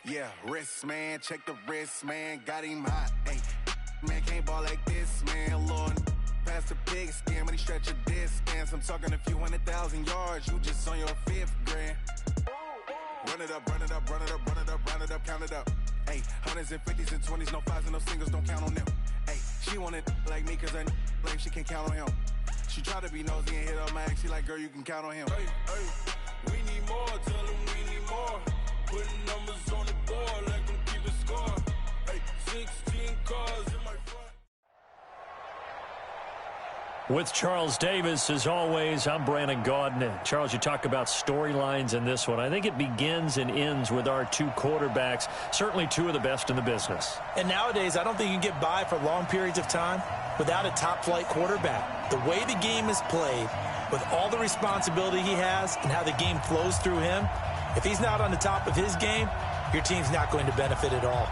Yeah, wrist, man, check the wrist, man, got him hot, ayy. Man, can't ball like this, man, Lord. Pass the pig skin when he stretch a distance. I'm talking a few 100,000 yards, you just on your 5th grand. Run it up, run it up, run it up, run it up, run it up, count it up. Ayy, hundreds and 50s and 20s, no 5s and no singles, don't count on them. Ayy, she wanted like me cause I like she can't count on him. She tried to be nosy and hit up my ex, she like, girl, you can count on him. We need more, tell them we need more. Putting numbers on the board, like them keep it score. 16 cars in my front. With Charles Davis, as always, I'm Brandon Gaudin. Charles, you talk about storylines in this one. I think it begins and ends with our two quarterbacks, certainly two of the best in the business. And nowadays, I don't think you can get by for long periods of time without a top-flight quarterback. The way the game is played, with all the responsibility he has and how the game flows through him, if he's not on the top of his game, your team's not going to benefit at all.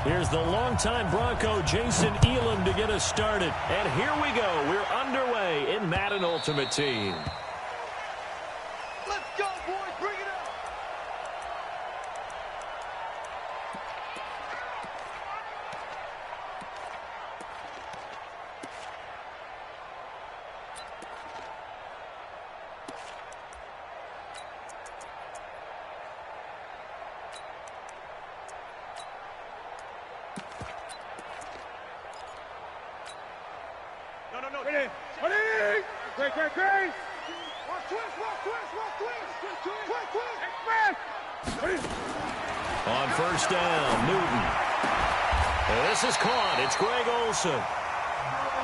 Here's the longtime Bronco, Jason Elam, to get us started. And here we go. We're underway in Madden Ultimate Team. Let's go, boys. Bring it up. Ready. Great. Watch twist. On first down, Newton. And this is caught. It's Greg Olsen.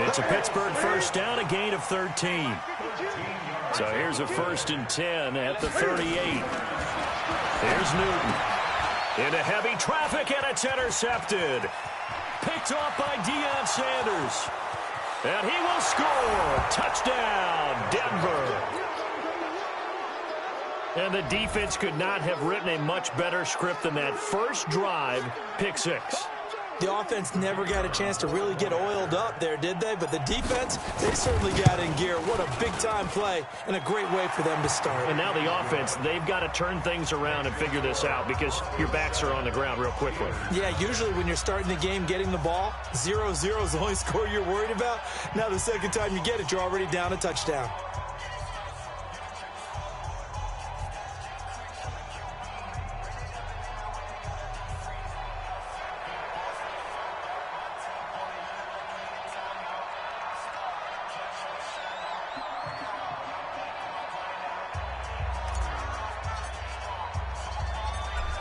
It's a Pittsburgh first down, a gain of 13. So here's a 1st and 10 at the 38. Here's Newton. Into heavy traffic, and it's intercepted. Picked off by Deion Sanders. And he will score. Touchdown, Denver. And the defense could not have written a much better script than that first drive, pick 6. The offense never got a chance to really get oiled up there, did they? But the defense, they certainly got in gear. What a big-time play and a great way for them to start. And now the offense, they've got to turn things around and figure this out because your backs are on the ground real quickly. Yeah, usually when you're starting the game getting the ball, 0-0 is the only score you're worried about. Now the second time you get it, you're already down a touchdown.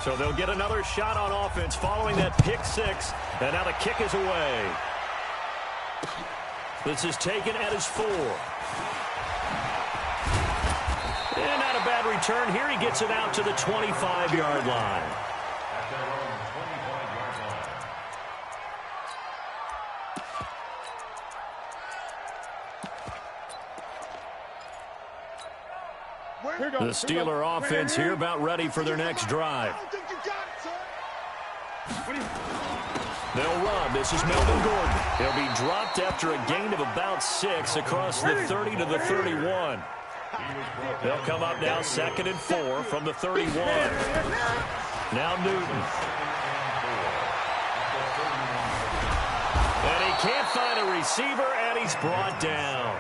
So they'll get another shot on offense following that pick 6. And now the kick is away. This is taken at his 4. And not a bad return here. He gets it out to the 25-yard line. The Steeler offense here about ready for their next drive. They'll run. This is Melvin Gordon. He'll be dropped after a gain of about 6 across the 30 to the 31. They'll come up now 2nd and 4 from the 31. Now Newton. And he can't find a receiver, and he's brought down.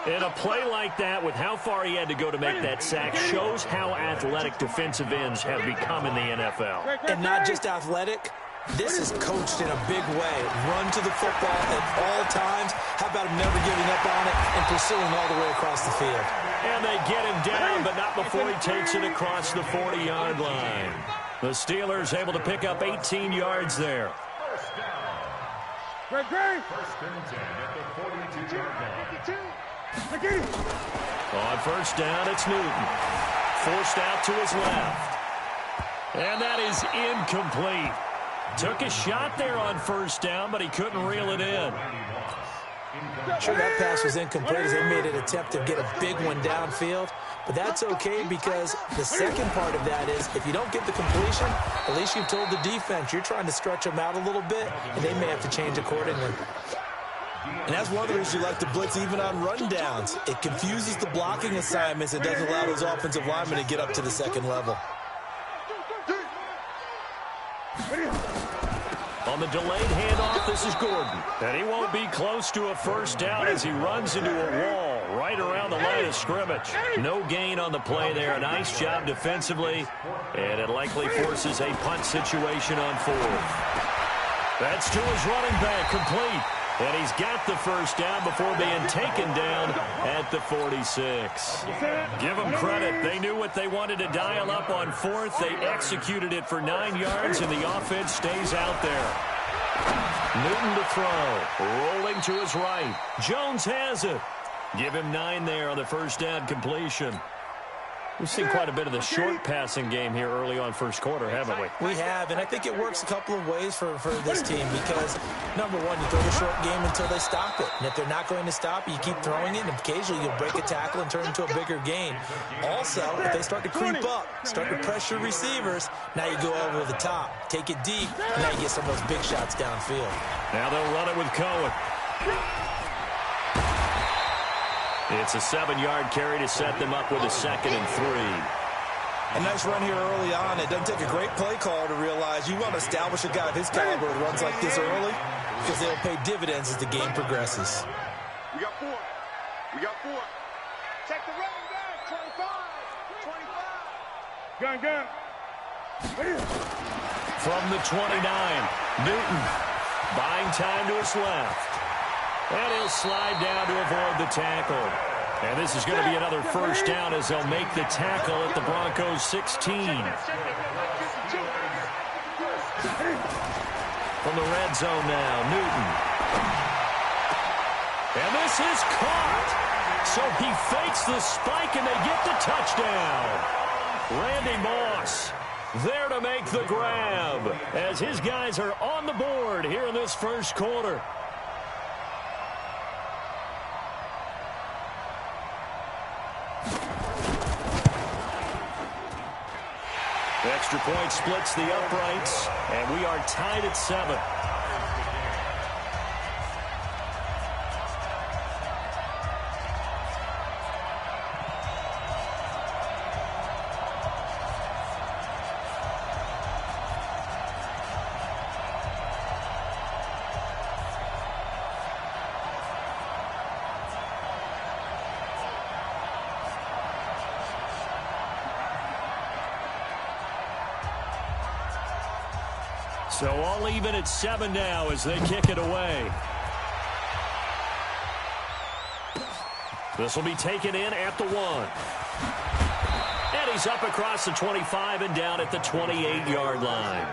And a play like that, with how far he had to go to make that sack, shows how athletic defensive ends have become in the NFL. And not just athletic. This is coached in a big way. Run to the football at all times. How about him never giving up on it and pursuing all the way across the field? And they get him down, but not before he takes it across the 40-yard line. The Steelers able to pick up 18 yards there. First and 10 at the 42-yard line. On first down, it's Newton. Forced out to his left. And that is incomplete. Took a shot there on first down, but he couldn't reel it in. Sure, that pass was incomplete as they made an attempt to get a big one downfield. But that's okay because the second part of that is if you don't get the completion, at least you've told the defense you're trying to stretch them out a little bit, and they may have to change accordingly. And that's one of the reasons you like to blitz even on rundowns. It confuses the blocking assignments and doesn't allow those offensive linemen to get up to the second level. On the delayed handoff, this is Gordon. And he won't be close to a first down as he runs into a wall right around the line of scrimmage. No gain on the play there. A nice job defensively. And it likely forces a punt situation on fourth. That's to his running back, complete. And he's got the first down before being taken down at the 46. Give them credit. They knew what they wanted to dial up on fourth. They executed it for 9 yards, and the offense stays out there. Newton to throw. Rolling to his right. Jones has it. Give him 9 there on the first down completion. We've seen quite a bit of the short passing game here early on first quarter, haven't we? We have, and I think it works a couple of ways for this team because, number one, you throw the short game until they stop it. And if they're not going to stop it, you keep throwing it, and occasionally you'll break a tackle and turn it into a bigger gain. Also, if they start to creep up, start to pressure receivers, now you go over the top, take it deep, and now you get some of those big shots downfield. Now they'll run it with Cohen. It's a 7-yard carry to set them up with a 2nd and 3. A nice run here early on. It doesn't take a great play call to realize you want to establish a guy of his caliber that runs like this early because they'll pay dividends as the game progresses. We got 4. We got 4. Check the running back. 25. 25. Gun. From the 29, Newton buying time to his left. And he'll slide down to avoid the tackle. And this is going to be another first down as they'll make the tackle at the Broncos' 16. From the red zone now, Newton. And this is caught. So he fakes the spike and they get the touchdown. Randy Moss there to make the grab as his guys are on the board here in this first quarter. Extra point splits the uprights, and we are tied at 7. So all even at 7 now as they kick it away. This will be taken in at the 1. And he's up across the 25 and down at the 28-yard line.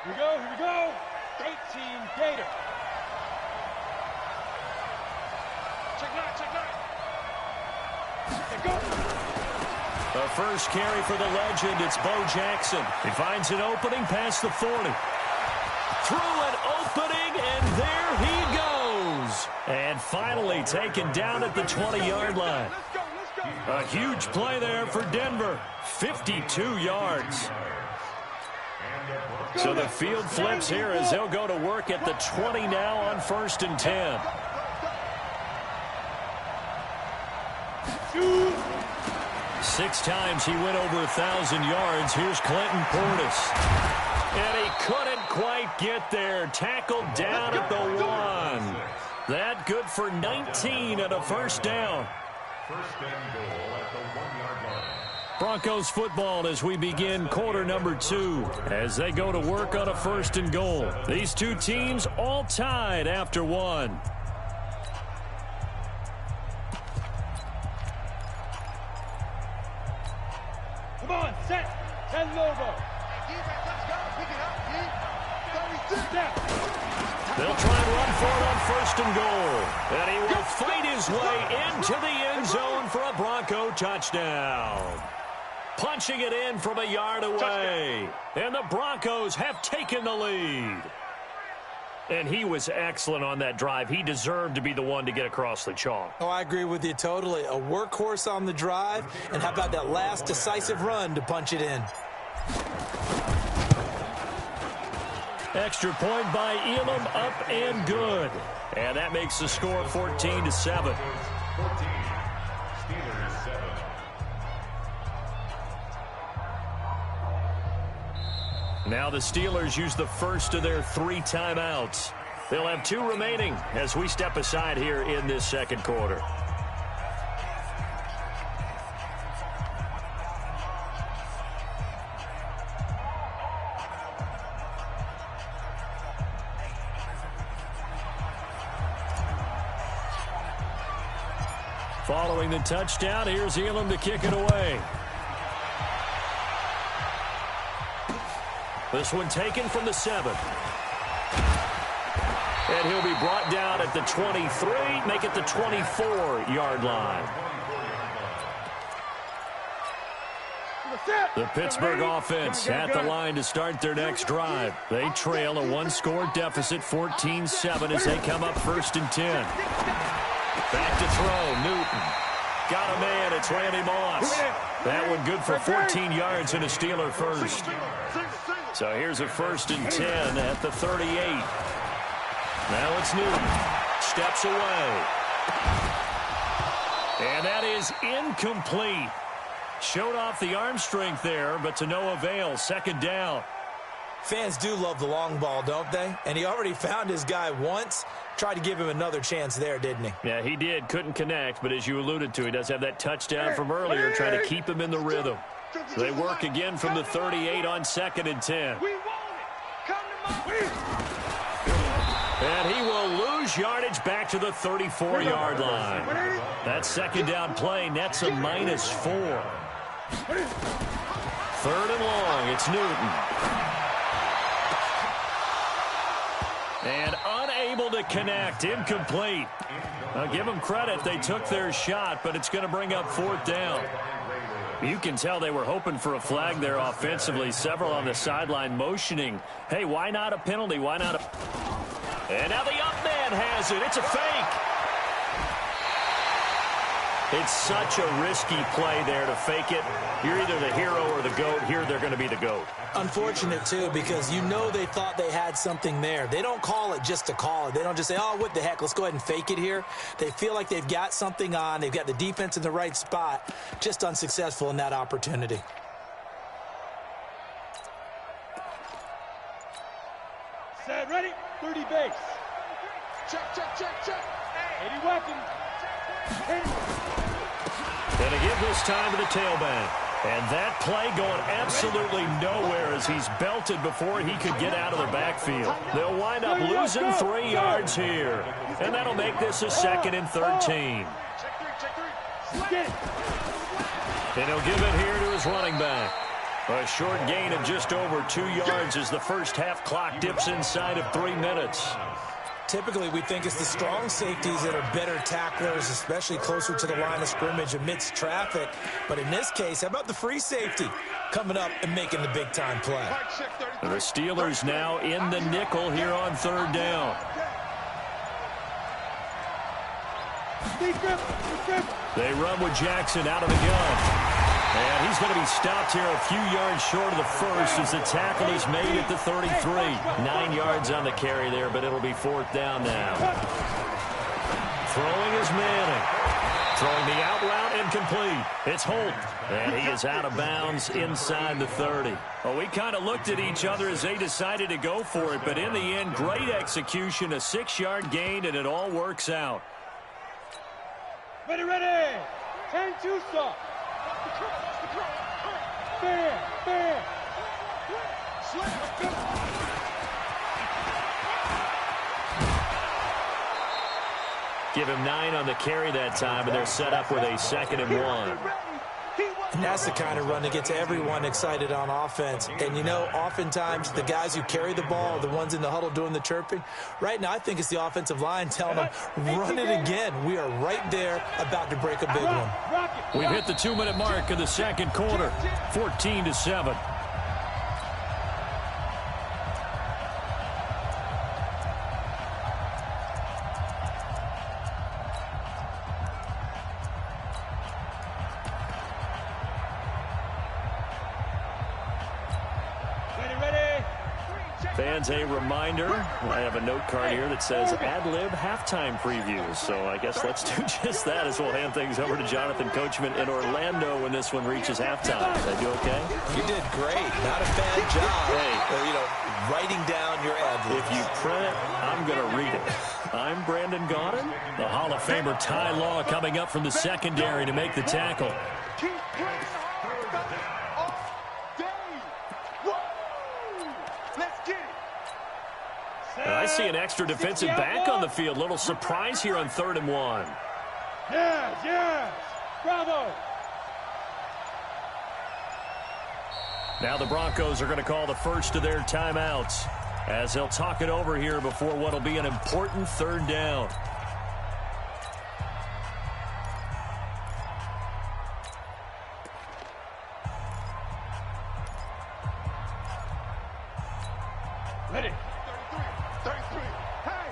Here we go. 18 Gator. Check that. The first carry for the legend, it's Bo Jackson. He finds an opening past the 40. Through an opening, and there he goes. And finally taken down at the 20-yard line. A huge play there for Denver. 52 yards. So the field flips here as they'll go to work at the 20 now on 1st and 10. 6 times he went over 1,000 yards. Here's Clinton Portis. And he couldn't quite get there. Tackled down at the 1. That good for 19 and a first down. First and goal at the 1-yard line. Broncos football as we begin quarter number 2 as they go to work on a 1st and goal. These two teams all tied after 1. Come on, set. 10 logo. They'll try and run for it on 1st and goal. And he will fight his way into the end zone for a Bronco touchdown. Punching it in from a yard away. And the Broncos have taken the lead. And he was excellent on that drive. He deserved to be the one to get across the chalk. Oh, I agree with you totally. A workhorse on the drive, and how about that last decisive run to punch it in? Extra point by Elam, up and good. And that makes the score 14-7. 14. Steelers 7. Now the Steelers use the first of their 3 timeouts. They'll have 2 remaining as we step aside here in this second quarter. Following the touchdown, here's Elam to kick it away. This one taken from the 7. And he'll be brought down at the 23, make it the 24-yard line. The Pittsburgh offense at the line to start their next drive. They trail a 1-score deficit, 14-7, as they come up 1st and 10. Back to throw, Newton. Got a man, it's Randy Moss. That one good for 14 yards and a Steeler first. So here's a 1st and 10 at the 38. Now it's Newton. Steps away. And that is incomplete. Showed off the arm strength there, but to no avail. 2nd down. Fans do love the long ball, don't they? And he already found his guy once. Tried to give him another chance there, didn't he? Yeah, he did. Couldn't connect, but as you alluded to, he does have that touchdown from earlier, trying to keep him in the rhythm. They work again from the 38 on 2nd and 10. And he will lose yardage back to the 34-yard line. That 2nd down play nets a -4. 3rd and long, it's Newton. And unable to connect, incomplete. I'll give them credit, they took their shot, but it's going to bring up 4th down. You can tell they were hoping for a flag there offensively. Several on the sideline motioning. Hey, why not a penalty? Why not a... And now the up man has it. It's a fake. It's such a risky play there to fake it. You're either the hero or the GOAT. Here they're going to be the GOAT. Unfortunate, too, because you know they thought they had something there. They don't call it just to call it. They don't just say, oh, what the heck, let's go ahead and fake it here. They feel like they've got something on. They've got the defense in the right spot. Just unsuccessful in that opportunity. Set, ready, 30 base. Check, check, check, check. 80 weapons. Going to give this time to the tailback. And that play going absolutely nowhere as he's belted before he could get out of the backfield. They'll wind up losing 3 yards here. And that'll make this a 2nd and 13. And he'll give it here to his running back. A short gain of just over 2 yards as the first half clock dips inside of 3 minutes. Typically, we think it's the strong safeties that are better tacklers, especially closer to the line of scrimmage amidst traffic. But in this case, how about the free safety coming up and making the big-time play? The Steelers now in the nickel here on 3rd down. They run with Jackson out of the gun. And he's going to be stopped here a few yards short of the first as the tackle is made at the 33. 9 yards on the carry there, but it'll be 4th down now. Throwing is Manning. Throwing the out route incomplete. It's Holt. And he is out of bounds inside the 30. Well, we kind of looked at each other as they decided to go for it, but in the end, great execution, a 6-yard gain, and it all works out. Ready, ready. 10-2 stop. Bam, bam. Give him 9 on the carry that time, and they're set up with a 2nd and 1. And that's the kind of run that gets everyone excited on offense. And, you know, oftentimes the guys who carry the ball are the ones in the huddle doing the chirping. Right now, I think it's the offensive line telling them, run it again. We are right there about to break a big one. We've hit the 2-minute mark of the second quarter, 14-7. Fans, a reminder, I have a note card here that says ad-lib halftime previews. So I guess let's do just that as we'll hand things over to Jonathan Coachman in Orlando when this one reaches halftime. Did I do okay? You did great. Not a bad job. Hey, writing down your ad-libs. If you print it, I'm going to read it. I'm Brandon Gaudin. The Hall of Famer Ty Law coming up from the secondary to make the tackle. Keep playing hard all day. Woo! Let's get it. And I see an extra defensive back on the field. Little surprise here on 3rd and 1. Yes. Bravo. Now the Broncos are going to call the first of their timeouts as they'll talk it over here before what will be an important 3rd down. Ready. 33. Hey.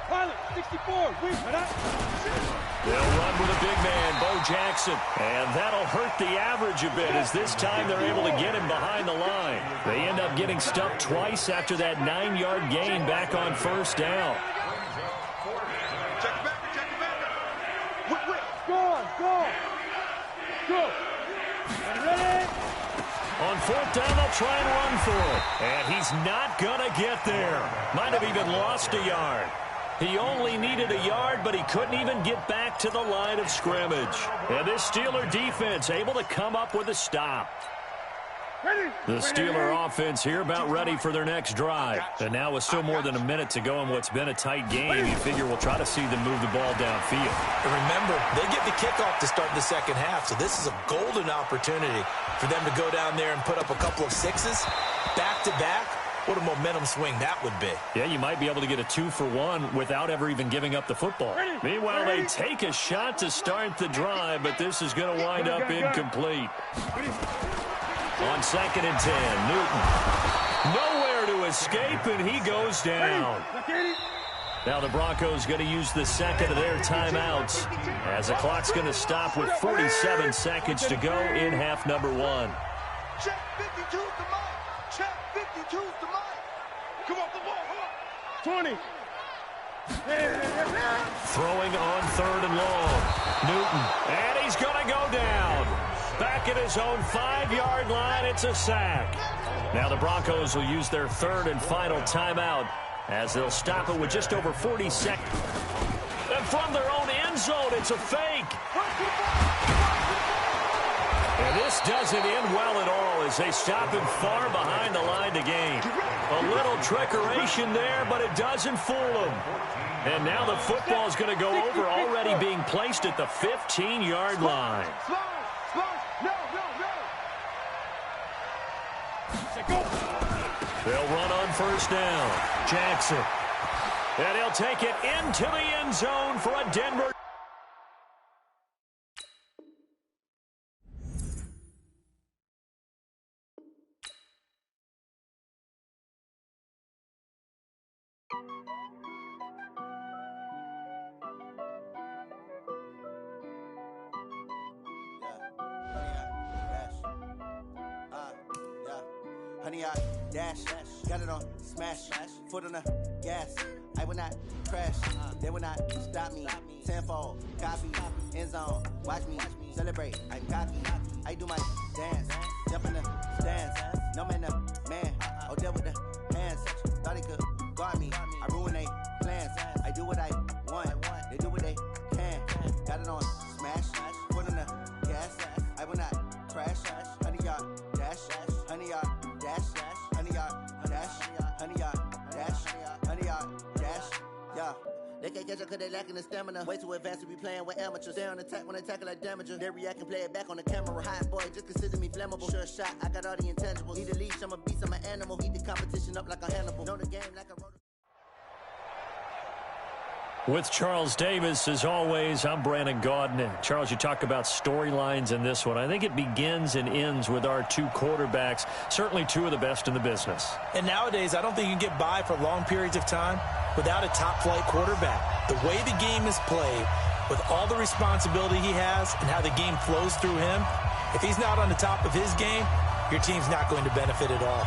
Pilot, 64. They'll run with a big man, Bo Jackson. And that'll hurt the average a bit as this time they're able to get him behind the line. They end up getting stuffed twice after that 9-yard gain back on 1st down. Check it back. Go. Ready? On 4th down, they'll try and run for it. And he's not going to get there. Might have even lost a yard. He only needed a yard, but he couldn't even get back to the line of scrimmage. And this Steeler defense able to come up with a stop. The Steeler offense here about ready for their next drive. And now with still more than a minute to go in what's been a tight game, you figure we'll try to see them move the ball downfield. And remember, they get the kickoff to start the second half, so this is a golden opportunity for them to go down there and put up a couple of sixes back-to-back. What a momentum swing that would be. Yeah, you might be able to get a 2-for-1 without ever even giving up the football. Meanwhile, they take a shot to start the drive, but this is going to wind up incomplete. On 2nd and 10, Newton. Nowhere to escape, and he goes down. Now the Broncos going to use the second of their timeouts as the clock's going to stop with 47 seconds to go in half number 1. Check 52's the mark. Check 52's the mark. Come on, 20. Throwing on 3rd and long. Newton, and he's going to go down. Back at his own 5-yard line, it's a sack. Now the Broncos will use their 3rd and final timeout as they'll stop it with just over 40 seconds. And from their own end zone, it's a fake. And this doesn't end well at all as they stop him far behind the line to gain. A little trickeration there, but it doesn't fool him. And now the football's going to go over, already being placed at the 15-yard line. They'll run on 1st down. Jackson. And he'll take it into the end zone for a Denver. Honey, I dash, got it on smash, foot on the gas. I will not crash, they will not stop me. Tenfold, copy, end zone, watch me celebrate. I'm cocky, I do my dance, jump in the stands. No man, man, oh there with the hands. Thought he could guard me, I ruin they plans. I do what I want, they do what they can. Got it on smash, foot on the gas. I will not crash, honey, y'all dash, honey, y'all. Honey, yeah. They can't catch up cause they lacking the stamina. Way too advanced to be playing with amateurs. Stay on attack when they tackle like damager. They react and play it back on the camera. Hot boy, just consider me flammable. Sure shot, I got all the intangibles. Need a leash, I'm a beast, I'm an animal. Eat the competition up like a Hannibal. Know the game like a rotor. With Charles Davis, as always, I'm Brandon Gaudin. Charles, you talk about storylines in this one. I think it begins and ends with our 2 quarterbacks, certainly 2 of the best in the business. And nowadays, I don't think you can get by for long periods of time without a top-flight quarterback. The way the game is played, with all the responsibility he has and how the game flows through him, if he's not on the top of his game, your team's not going to benefit at all.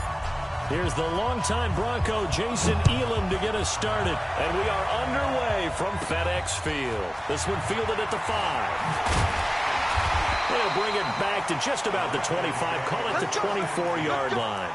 Here's the longtime Bronco, Jason Elam, to get us started. And we are underway from FedEx Field. This one fielded at the 5. They'll bring it back to just about the 25. Call it the 24-yard line.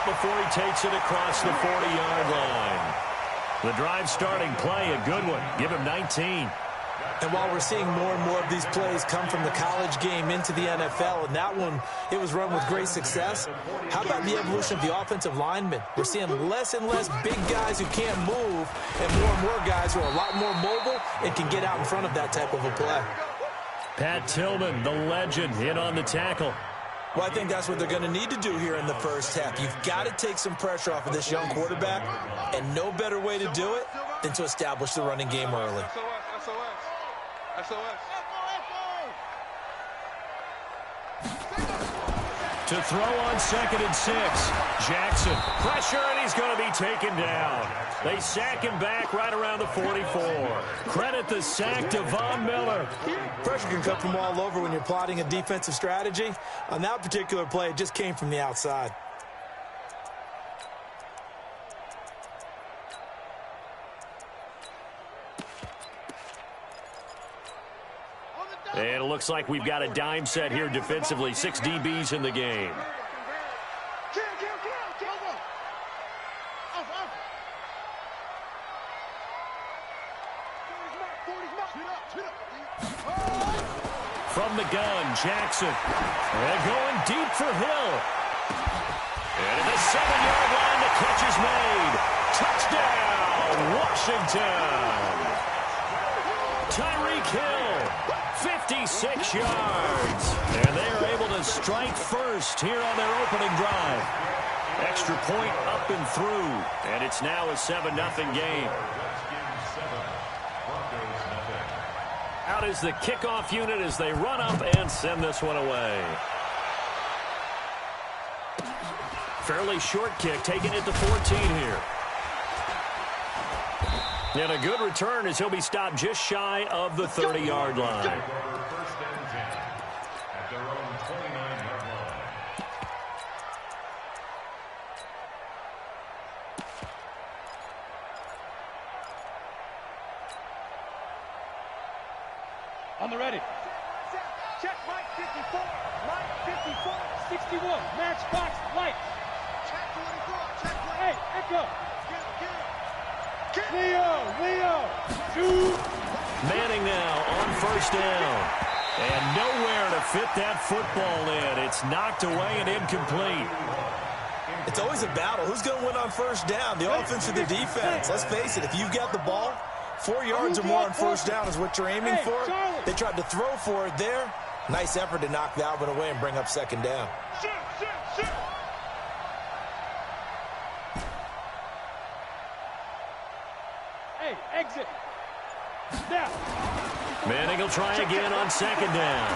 Before he takes it across the 40-yard line. The drive starting play, a good one. Give him 19. And while we're seeing more and more of these plays come from the college game into the NFL, and that one, it was run with great success, how about the evolution of the offensive linemen? We're seeing less and less big guys who can't move and more guys who are a lot more mobile and can get out in front of that type of a play. Pat Tillman, the legend, in on the tackle. Well, I think that's what they're going to need to do here in the first half. You've got to take some pressure off of this young quarterback, and no better way to do it than to establish the running game early. To throw on 2nd and 6. Jackson, pressure, and he's going to be taken down. They sack him back right around the 44. Credit the sack to Von Miller. Pressure can come from all over when you're plotting a defensive strategy. On that particular play, it just came from the outside. And it looks like we've got a dime set here defensively. 6 DBs in the game. From the gun, Jackson. And going deep for Hill. And at the 7-yard line, the catch is made. Touchdown, Washington. Tyreek Hill, 56 yards. And they are able to strike first here on their opening drive. Extra point up and through. And it's now a 7-0 game. Out is the kickoff unit as they run up and send this one away. Fairly short kick, taking it to 14 here. And a good return as he'll be stopped just shy of the 30-yard line. First and 10 at their own 29-yard line. On the ready. Check Mike 54. Mike 54. 61. Matchbox light. Check 24. Check 24. Hey, Echo. Leo. Shoot. Manning now on first down. And nowhere to fit that football in. It's knocked away and incomplete. It's always a battle. Who's going to win on first down? The offense or the defense? Let's face it, if you've got the ball, 4 yards or more on first down is what you're aiming for. They tried to throw for it there. Nice effort to knock that one away and bring up second down. Hey, exit. Snap. Manning will try again on second down.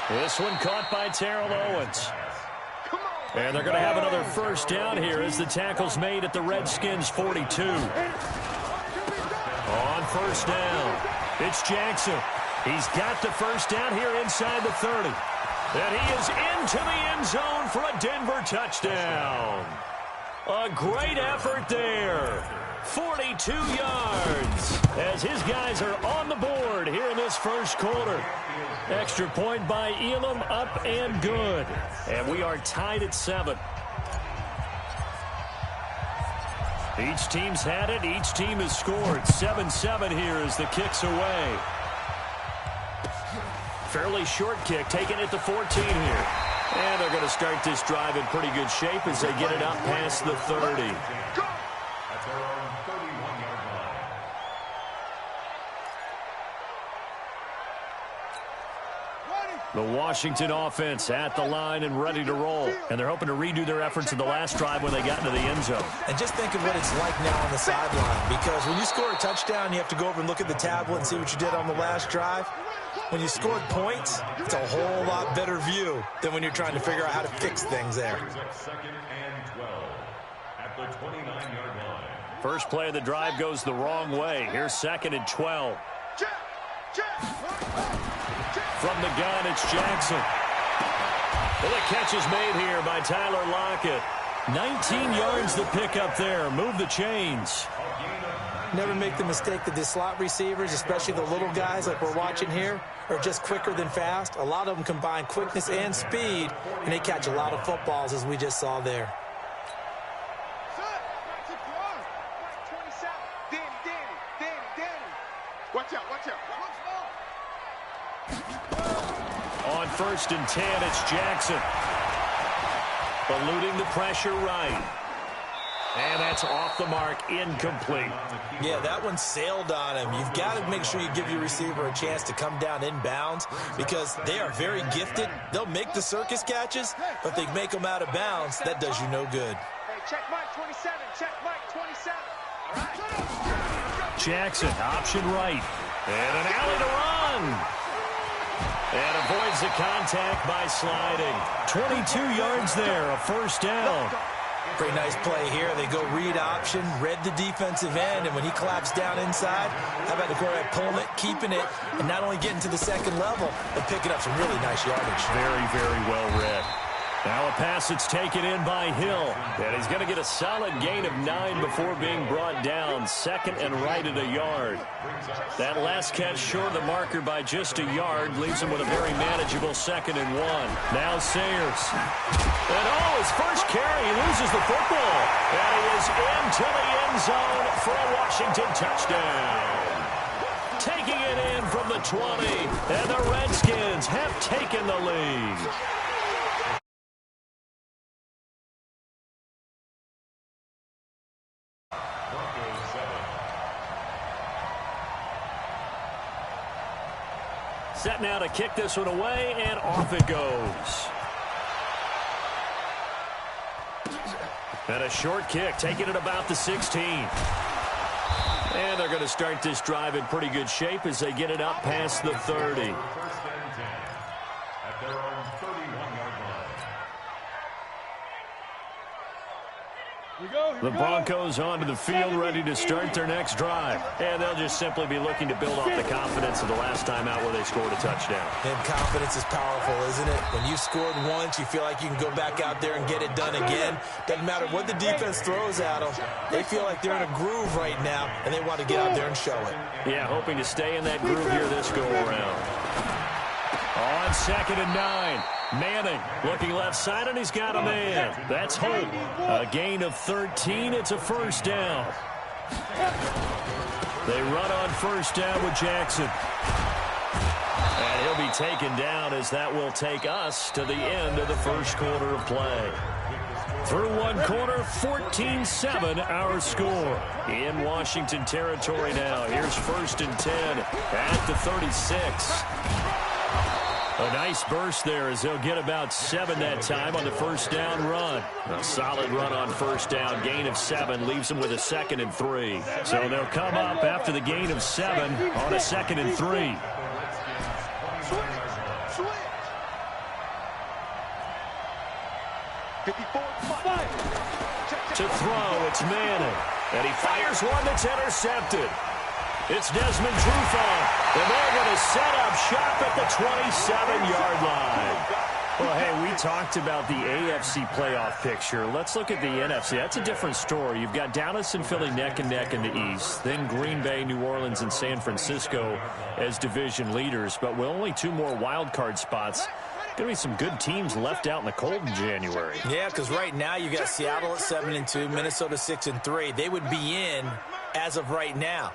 This one caught by Terrell Owens. And they're going to have another first down here as the tackle's made at the Redskins' 42. On first down, it's Jackson. He's got the first down here inside the 30. And he is into the end zone for a Denver touchdown. A great effort there. 42 yards as his guys are on the board here in this first quarter. Extra point by Elam, up and good. And we are tied at 7. Each team's had it. Each team has scored. 7-7 here as the kick's away. Fairly short kick, taking it to 14 here. And they're going to start this drive in pretty good shape as they get it up past the 30. At their own 31-yard line. The Washington offense at the line and ready to roll. And they're hoping to redo their efforts in the last drive when they got into the end zone. And just think of what it's like now on the sideline. Because when you score a touchdown, you have to go over and look at the tablet and see what you did on the last drive. When you scored points, it's a whole lot better view than when you're trying to figure out how to fix things there. Second and 12 at the 29-yard line. First play of the drive goes the wrong way. Here's 2nd and 12. From the gun, it's Jackson. Well, the catch is made here by Tyler Lockett. 19 yards to pick up there. Move the chains. Never make the mistake that the slot receivers, especially the little guys like we're watching here, are just quicker than fast. A lot of them combine quickness and speed, and they catch a lot of footballs, as we just saw there. Watch out, watch out. On 1st and 10, it's Jackson. Eluding the pressure right. And that's off the mark, incomplete. Yeah, that one sailed on him. You've got to make sure you give your receiver a chance to come down inbounds because they are very gifted. They'll make the circus catches, but they make them out of bounds. That does you no good. Hey, check Mike 27, check Mike 27. All right. Jackson, option right. And an alley to run. And avoids the contact by sliding. 22 yards there, a first down. Pretty nice play here. They go read option, read the defensive end, and when he claps down inside, how about the quarterback pulling it, keeping it, and not only getting to the second level, but picking up some really nice yardage. Very, very well read. Now a pass that's taken in by Hill. And he's going to get a solid gain of 9 before being brought down. 2nd and right at a yard. That last catch short of the marker by just a yard leaves him with a very manageable 2nd and 1. Now Sayers. And his first carry, he loses the football. And he is into the end zone for a Washington touchdown. Taking it in from the 20. And the Redskins have taken the lead. Set now to kick this one away, and off it goes. And a short kick, taking it about the 16. And they're going to start this drive in pretty good shape as they get it up past the 30. First and 10 at their own 31-yard line. The Broncos onto the field ready to start their next drive. And they'll just simply be looking to build off the confidence of the last time out where they scored a touchdown. And confidence is powerful, isn't it? When you scored once, you feel like you can go back out there and get it done again. Doesn't matter what the defense throws at them. They feel like they're in a groove right now, and they want to get out there and show it. Yeah, hoping to stay in that groove here this go-around. On 2nd and 9. Manning looking left side, and he's got a man. That's Hope. A gain of 13. It's a first down. They run on first down with Jackson. And he'll be taken down as that will take us to the end of the first quarter of play. Through one quarter, 14-7 our score. In Washington territory now. Here's 1st and 10 at the 36. A nice burst there as they'll get about 7 that time on the first down run. A solid run on first down. Gain of 7 leaves them with a 2nd and 3. So they'll come up after the gain of 7 on a 2nd and 3. To throw, it's Manning. And he fires one that's intercepted. It's Desmond Trufant, and they're going to set up shop at the 27-yard line. Well, hey, we talked about the AFC playoff picture. Let's look at the NFC. That's a different story. You've got Dallas and Philly neck and neck in the East, then Green Bay, New Orleans, and San Francisco as division leaders, but with only 2 more wild card spots Going to be some good teams left out in the cold in January. Yeah, because right now you got Seattle at 7-2, Minnesota 6-3. They would be in as of right now.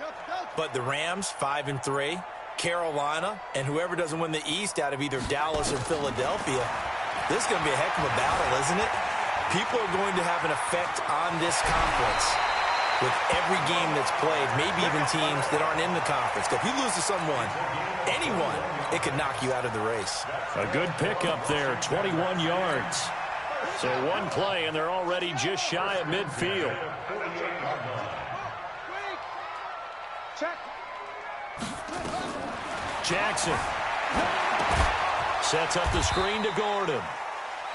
But the Rams 5-3, Carolina, and whoever doesn't win the East out of either Dallas or Philadelphia, this is going to be a heck of a battle, isn't it? People are going to have an effect on this conference with every game that's played, maybe even teams that aren't in the conference. If you lose to someone, anyone, it could knock you out of the race. A good pickup there, 21 yards. So one play, and they're already just shy of midfield. Jackson sets up the screen to Gordon.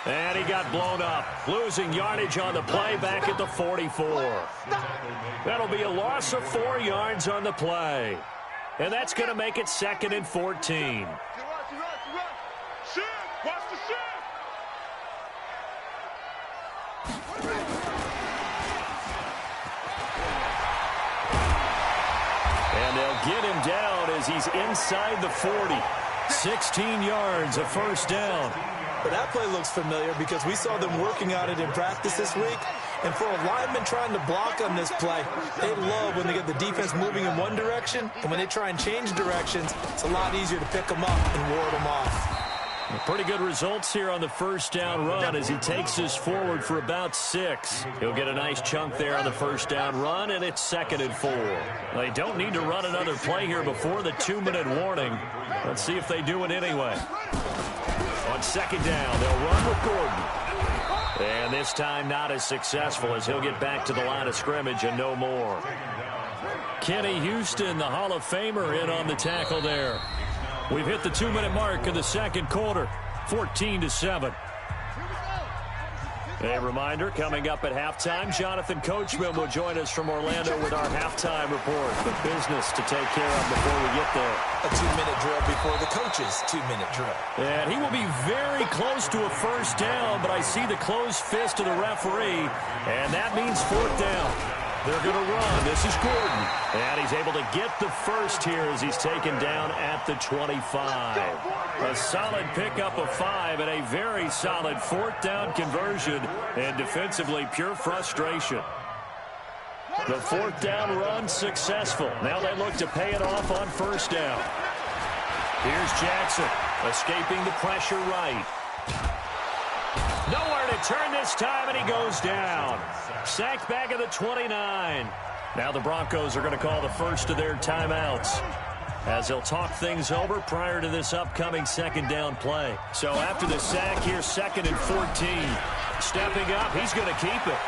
And he got blown up, losing yardage on the play back at the 44. That'll be a loss of 4 yards on the play. And that's going to make it 2nd and 14. And they'll get him down as he's inside the 40. 16 yards, a first down. But that play looks familiar because we saw them working on it in practice this week. And for a lineman trying to block on this play, they love when they get the defense moving in one direction. And when they try and change directions, it's a lot easier to pick them up and ward them off. Pretty good results here on the first down run as he takes us forward for about 6. He'll get a nice chunk there on the first down run, and it's 2nd and 4. They don't need to run another play here before the 2-minute warning. Let's see if they do it anyway. On 2nd down, they'll run with Gordon. And this time not as successful as he'll get back to the line of scrimmage and no more. Kenny Houston, the Hall of Famer, in on the tackle there. We've hit the 2-minute mark in the second quarter, 14-7. A reminder, coming up at halftime, Jonathan Coachman will join us from Orlando with our halftime report. The business to take care of before we get there. A 2-minute drill before the coach's 2-minute drill. And he will be very close to a first down, but I see the closed fist of the referee, and that means 4th down. They're going to run. This is Gordon. And he's able to get the first here as he's taken down at the 25. A solid pickup of 5 and a very solid 4th down conversion. And defensively, pure frustration. The 4th down run successful. Now they look to pay it off on first down. Here's Jackson, escaping the pressure right. Nowhere to turn this time, and he goes down. Sacked back at the 29. Now the Broncos are going to call the first of their timeouts as they'll talk things over prior to this upcoming 2nd down play. So after the sack here, 2nd and 14. Stepping up, he's going to keep it.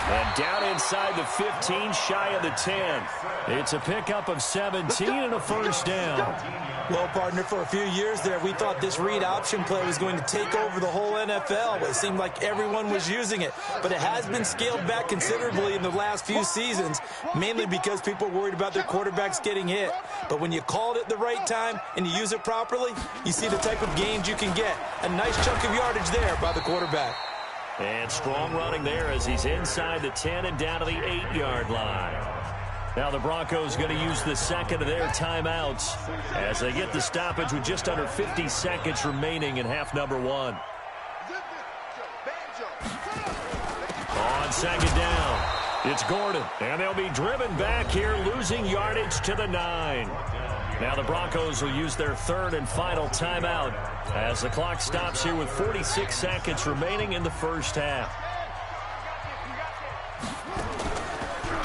And down inside the 15, shy of the 10. It's a pickup of 17 and a first down. Well, partner, for a few years there, we thought this read option play was going to take over the whole NFL. It seemed like everyone was using it. But it has been scaled back considerably in the last few seasons, mainly because people are worried about their quarterbacks getting hit. But when you call it at the right time and you use it properly, you see the type of gains you can get. A nice chunk of yardage there by the quarterback. And strong running there as he's inside the 10 and down to the 8-yard line. Now the Broncos going to use the second of their timeouts as they get the stoppage with just under 50 seconds remaining in half number 1. On 2nd down, it's Gordon. And they'll be driven back here, losing yardage to the 9. Now the Broncos will use their 3rd and final timeout as the clock stops here with 46 seconds remaining in the first half.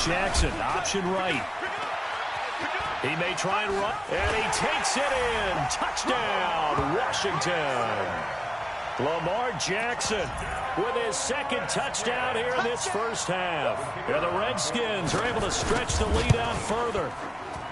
Jackson, option right. He may try and run, and he takes it in. Touchdown, Washington. Lamar Jackson with his 2nd touchdown here in this first half. And the Redskins are able to stretch the lead out further.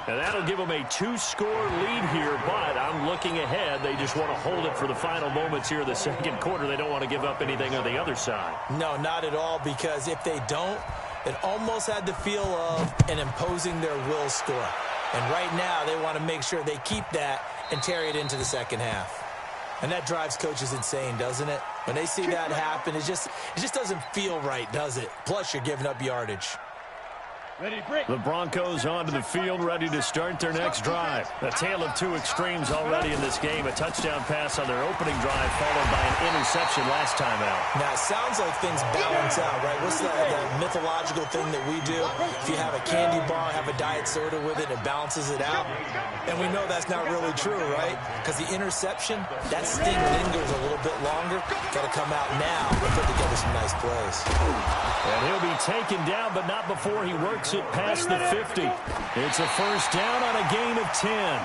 And that'll give them a 2-score lead here, but I'm looking ahead. They just want to hold it for the final moments here in the second quarter. They don't want to give up anything on the other side. No, not at all, because if they don't, it almost had the feel of an imposing their will score. And right now, they want to make sure they keep that and carry it into the second half. And that drives coaches insane, doesn't it? When they see that happen, it just doesn't feel right, does it? Plus, you're giving up yardage. The Broncos onto the field, ready to start their next drive. A tale of two extremes already in this game. A touchdown pass on their opening drive, followed by an interception last time out. Now, it sounds like things balance out, right? What's that mythological thing that we do? If you have a candy bar, have a diet soda with it, it balances it out. And we know that's not really true, right? Because the interception, that sting lingers a little bit longer. Got to come out now and put together some nice plays. And he'll be taken down, but not before he works it past the 50. It's a first down on a gain of 10.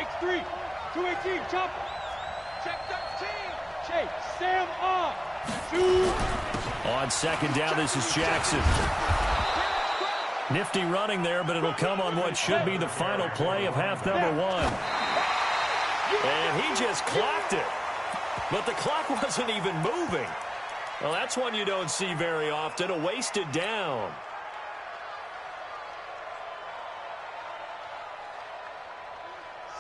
X3, 218, chopper. Check 13. Chase, Sam on. 2. On second down, this is Jackson. Nifty running there, but it'll come on what should be the final play of half number 1. And he just clocked it. But the clock wasn't even moving. Well, that's one you don't see very often, a wasted down.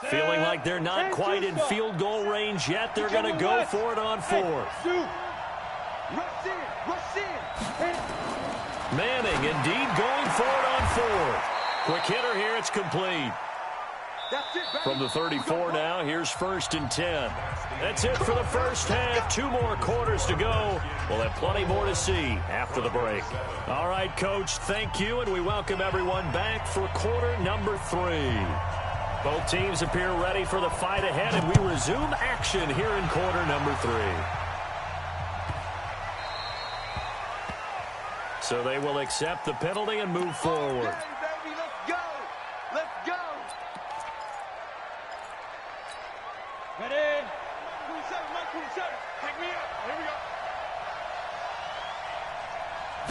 Feeling like they're not quite in field goal range yet. They're going to go for it on 4th. Manning indeed going for it on 4th. Quick hitter here, it's complete. From the 34 now, here's 1st and 10. That's it for the first half. 2 more quarters to go. We'll have plenty more to see after the break. All right, Coach, thank you, and we welcome everyone back for quarter number 3. Both teams appear ready for the fight ahead, and we resume action here in quarter number 3. So they will accept the penalty and move forward. Okay, baby, let's go. Let's go. Ready? 27, Mike 27. Take me up. Here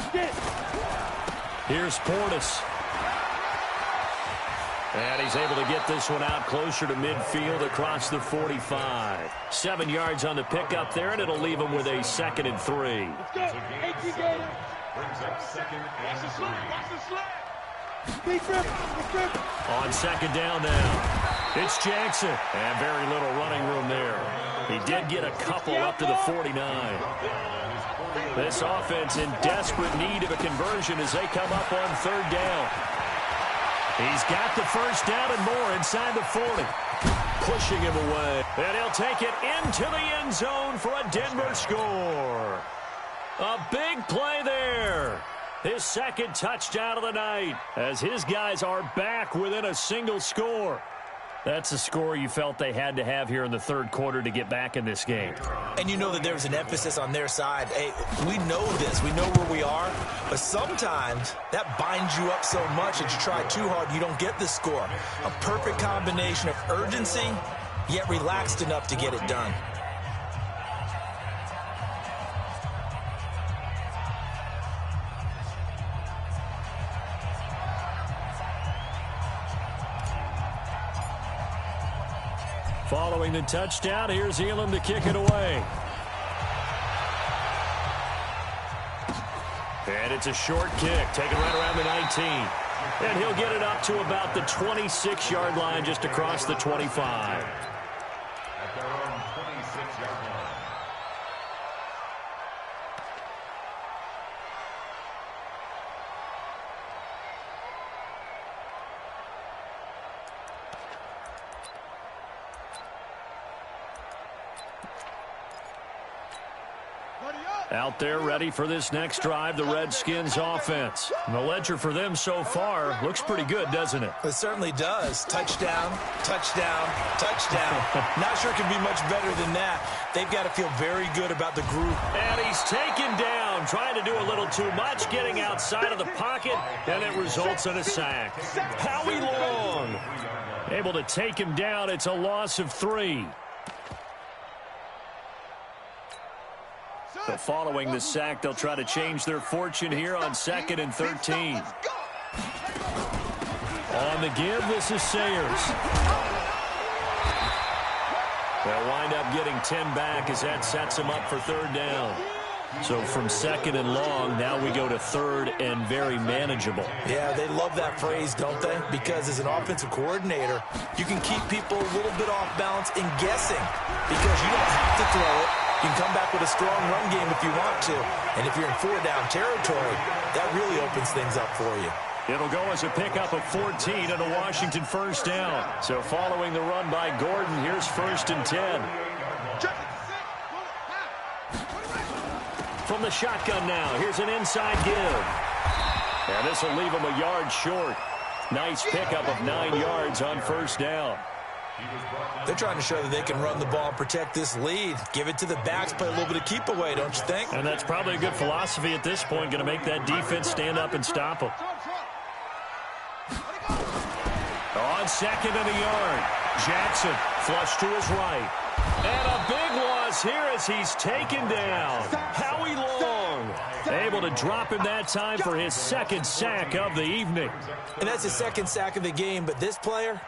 we go. Here's Portis. And he's able to get this one out closer to midfield across the 45. 7 yards on the pickup there, and it'll leave him with a 2nd and 3. Let's go. 18 games. Brings up 2nd and 3. Watch the slide. Big grip. Big grip. On 2nd down now. It's Jackson. And very little running room there. He did get a couple up to the 49. This offense in desperate need of a conversion as they come up on 3rd down. He's got the first down and more inside the 40. Pushing him away. And he'll take it into the end zone for a Denver score. A big play there. His 2nd touchdown of the night as his guys are back within a single score. That's a score you felt they had to have here in the 3rd quarter to get back in this game. And you know that there's an emphasis on their side. Hey, we know this. We know where we are. But sometimes that binds you up so much that you try too hard, you don't get the score. A perfect combination of urgency, yet relaxed enough to get it done. Following the touchdown, here's Elam to kick it away. And it's a short kick, taken right around the 19. And he'll get it up to about the 26-yard line, just across the 25. At their own 26-yard line. Out there ready for this next drive, the Redskins offense. And the ledger for them so far looks pretty good, doesn't it? It certainly does. Touchdown, touchdown, touchdown. Not sure it can be much better than that. They've got to feel very good about the group. And he's taken down, trying to do a little too much, getting outside of the pocket, and it results in a sack. Howie Long able to take him down. It's a loss of 3. But following the sack, they'll try to change their fortune here on 2nd and 13. On the give, this is Sayers. They'll wind up getting 10 back as that sets them up for 3rd down. So from second and long, now we go to third and very manageable. Yeah, they love that phrase, don't they? Because as an offensive coordinator, you can keep people a little bit off balance and guessing because you don't have to throw it. You can come back with a strong run game if you want to. And if you're in 4-down territory, that really opens things up for you. It'll go as a pickup of 14 and a Washington first down. So following the run by Gordon, here's 1st and 10. From the shotgun now, here's an inside give. And this will leave him a yard short. Nice pickup of 9 yards on 1st down. They're trying to show that they can run the ball and protect this lead. Give it to the backs, play a little bit of keep away, don't you think? And that's probably a good philosophy at this point, going to make that defense stand up and stop them. On 2nd and a yard, Jackson flush to his right. And a big loss here as he's taken down. Howie Long able to drop him that time for his 2nd sack of the evening. And that's his 2nd sack of the game, but this player,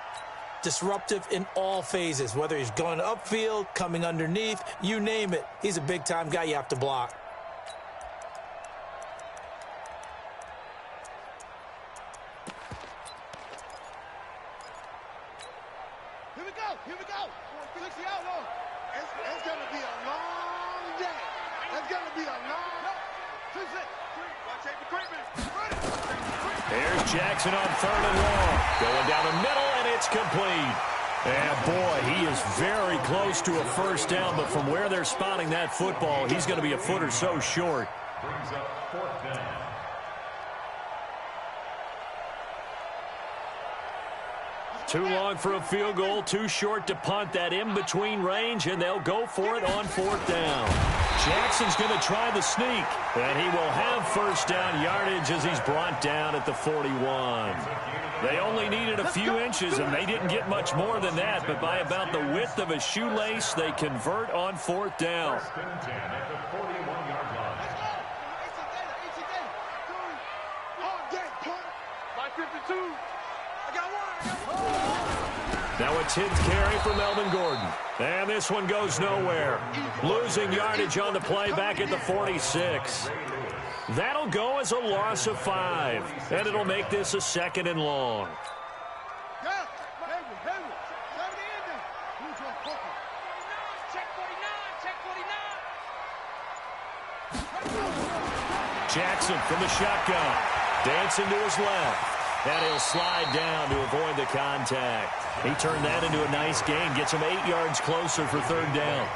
disruptive in all phases, whether he's going upfield, coming underneath, you name it. He's a big-time guy you have to block. Here we go. Here we go. 60 out, Lord. It's going to be a long day. It's going to be a long day. 2-6. Watch out for Craven. There's Jackson on 3rd and long. Going down the middle, and it's complete. And, boy, he is very close to a 1st down, but from where they're spotting that football, he's going to be a foot or so short. Brings up 4th down. Too long for a field goal, too short to punt. That in-between range, and they'll go for it on 4th down. Jackson's going to try the sneak, and he will have 1st down yardage as he's brought down at the 41. They only needed a few inches, and they didn't get much more than that, but by about the width of a shoelace, they convert on 4th down. 1st and 10 at the 41-yard line. 552. I got one. Now a 10th carry for Melvin Gordon. And this one goes nowhere. Losing yardage on the play back at the 46. That'll go as a loss of 5. And it'll make this a 2nd and long. Jackson from the shotgun. Dancing to his left. And he'll slide down to avoid the contact. He turned that into a nice gain. Gets him 8 yards closer for 3rd down.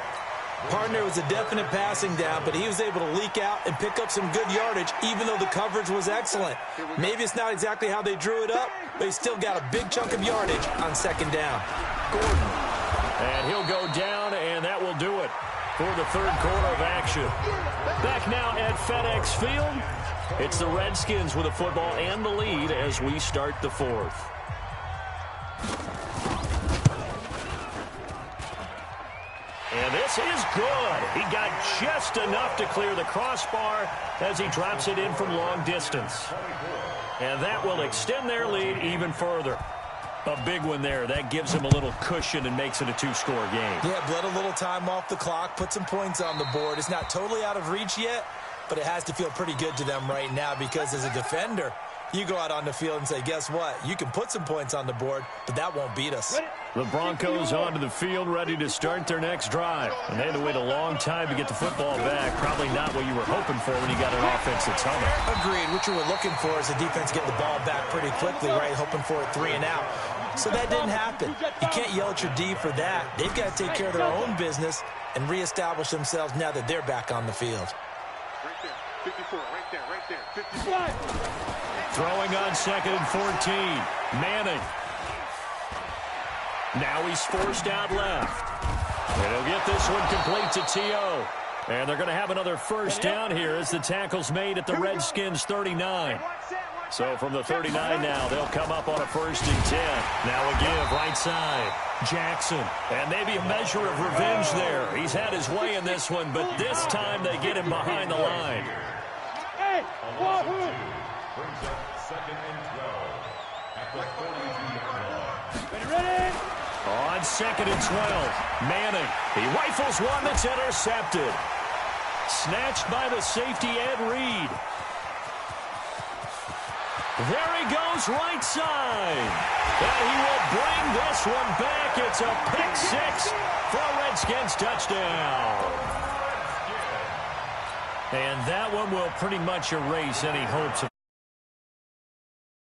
Partner was a definite passing down, but he was able to leak out and pick up some good yardage, even though the coverage was excellent. Maybe it's not exactly how they drew it up, but he still got a big chunk of yardage on 2nd down. Gordon. And he'll go down, and that will do it for the 3rd quarter of action. Back now at FedEx Field. It's the Redskins with the football and the lead as we start the 4th. And this is good. He got just enough to clear the crossbar as he drops it in from long distance. And that will extend their lead even further. A big one there. That gives him a little cushion and makes it a 2-score game. Yeah, bled a little time off the clock, put some points on the board. It's not totally out of reach yet, but it has to feel pretty good to them right now because as a defender, you go out on the field and say, guess what? You can put some points on the board, but that won't beat us. The Broncos onto the field ready to start their next drive. And they had to wait a long time to get the football back. Probably not what you were hoping for when you got an offense that's humming. Agreed. What you were looking for is the defense getting the ball back pretty quickly, right? Hoping for a 3 and out. So that didn't happen. You can't yell at your D for that. They've got to take care of their own business and reestablish themselves now that they're back on the field. Right there. 54. Right there. 54. Throwing on 2nd and 14. Manning. Now he's forced out left. And he'll get this one complete to T.O. And they're going to have another 1st down here as the tackle's made at the Redskins 39. So from the 39 now, they'll come up on a 1st and 10. Now a give right side. Jackson. And maybe a measure of revenge there. He's had his way in this one, but this time they get him behind the line. Hey, Wahoo! Brings up 2nd and 12 at the 42-yard line. Ready? On 2nd and 12, Manning. He rifles one that's intercepted. Snatched by the safety, Ed Reed. There he goes, right side. And he will bring this one back. It's a pick six for a Redskins touchdown. And that one will pretty much erase any hopes of